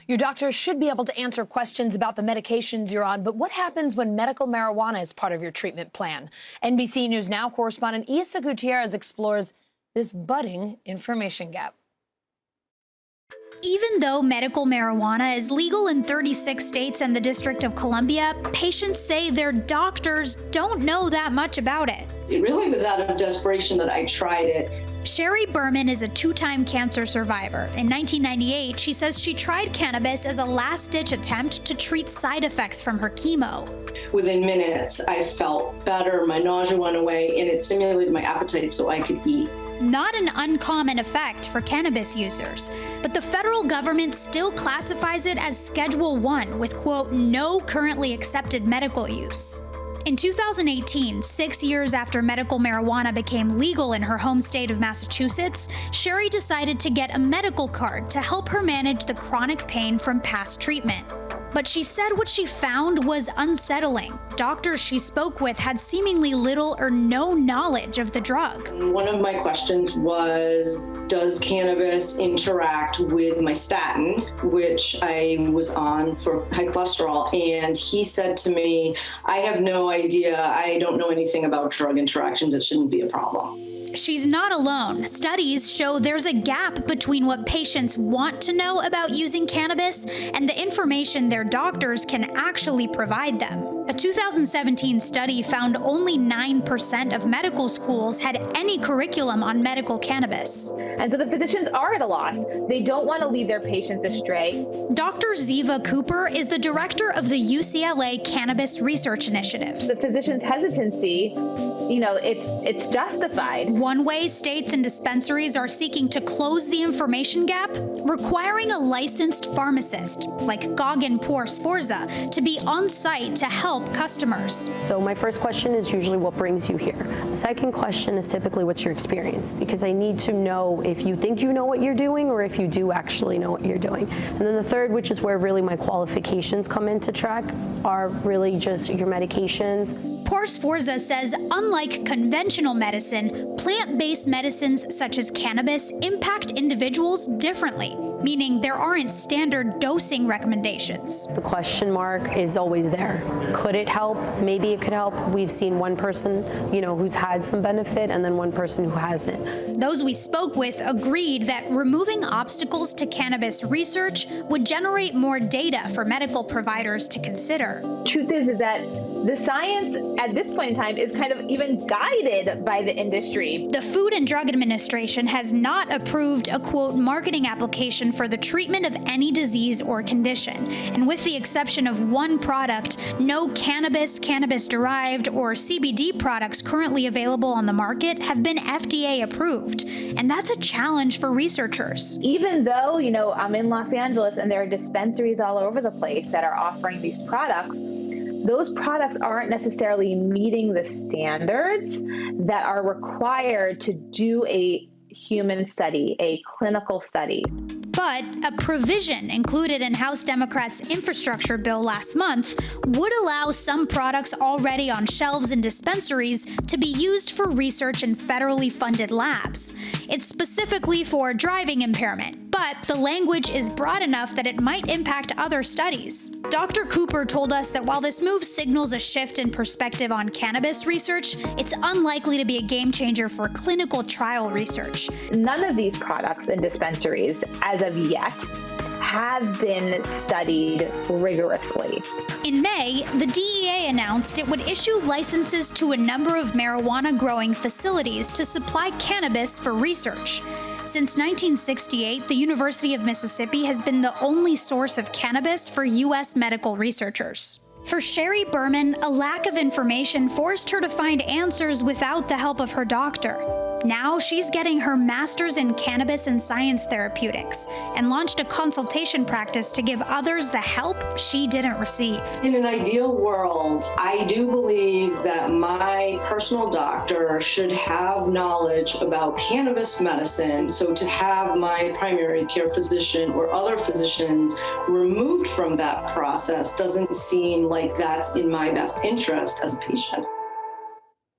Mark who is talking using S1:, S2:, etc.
S1: Your doctor should be able to answer questions about the medications you're on, but what happens when medical marijuana is part of your treatment plan? NBC News Now correspondent Isa Gutierrez explores this budding information gap.
S2: Even though medical marijuana is legal in 36 states and the District of Columbia, patients say their doctors don't know that much about it.
S3: It really was out of desperation that I tried it.
S2: Sherry Berman is a two-time cancer survivor. In 1998, she says she tried cannabis as a last-ditch attempt to treat side effects from her chemo.
S3: Within minutes, I felt better, my nausea went away, and it stimulated my appetite so I could eat.
S2: Not an uncommon effect for cannabis users, but the federal government still classifies it as Schedule I with, quote, no currently accepted medical use. In 2018, 6 years after medical marijuana became legal in her home state of Massachusetts, Sherry decided to get a medical card to help her manage the chronic pain from past treatment. But she said what she found was unsettling. Doctors she spoke with had seemingly little or no knowledge of the drug.
S3: One of my questions was, does cannabis interact with my statin, which I was on for high cholesterol? And he said to me, I have no idea. I don't know anything about drug interactions. It shouldn't be a problem.
S2: She's not alone. Studies show there's a gap between what patients want to know about using cannabis and the information their doctors can actually provide them. A 2017 study found only 9% of medical schools had any curriculum on medical cannabis.
S4: And so the physicians are at a loss. They don't want to lead their patients astray.
S2: Dr. Ziva Cooper is the director of the UCLA Cannabis Research Initiative.
S4: The physicians' hesitancy, it's justified.
S2: One way states and dispensaries are seeking to close the information gap, requiring a licensed pharmacist, like Goggin Pour Sforza, to be on site to help customers.
S5: So my first question is usually what brings you here. The second question is typically what's your experience, because I need to know if you think you know what you're doing or if you do actually know what you're doing. And then the third, which is where really my qualifications come into track, are really just your medications.
S2: Pour Sforza says unlike conventional medicine, plant-based medicines such as cannabis impact individuals differently, meaning there aren't standard dosing recommendations.
S5: The question mark is always there. Could it help? Maybe it could help. We've seen one person, who's had some benefit and then one person who hasn't.
S2: Those we spoke with agreed that removing obstacles to cannabis research would generate more data for medical providers to consider.
S4: Truth is that the science at this point in time is kind of even guided by the industry.
S2: The Food and Drug Administration has not approved a, quote, marketing application for the treatment of any disease or condition. And with the exception of one product, no cannabis, cannabis-derived, or CBD products currently available on the market have been FDA approved. And that's a challenge for researchers.
S4: Even though, I'm in Los Angeles and there are dispensaries all over the place that are offering these products, those products aren't necessarily meeting the standards that are required to do a human study, a clinical study.
S2: But a provision included in House Democrats' infrastructure bill last month would allow some products already on shelves in dispensaries to be used for research in federally funded labs. It's specifically for driving impairment, but the language is broad enough that it might impact other studies. Dr. Cooper told us that while this move signals a shift in perspective on cannabis research, it's unlikely to be a game changer for clinical trial research.
S4: None of these products in dispensaries, as of yet, have been studied rigorously.
S2: In May, the DEA announced it would issue licenses to a number of marijuana-growing facilities to supply cannabis for research. Since 1968, the University of Mississippi has been the only source of cannabis for U.S. medical researchers. For Sherry Berman, a lack of information forced her to find answers without the help of her doctor. Now she's getting her master's in cannabis and science therapeutics and launched a consultation practice to give others the help she didn't receive.
S3: In an ideal world, I do believe that my personal doctor should have knowledge about cannabis medicine. So to have my primary care physician or other physicians removed from that process doesn't seem like that's in my best interest as a patient.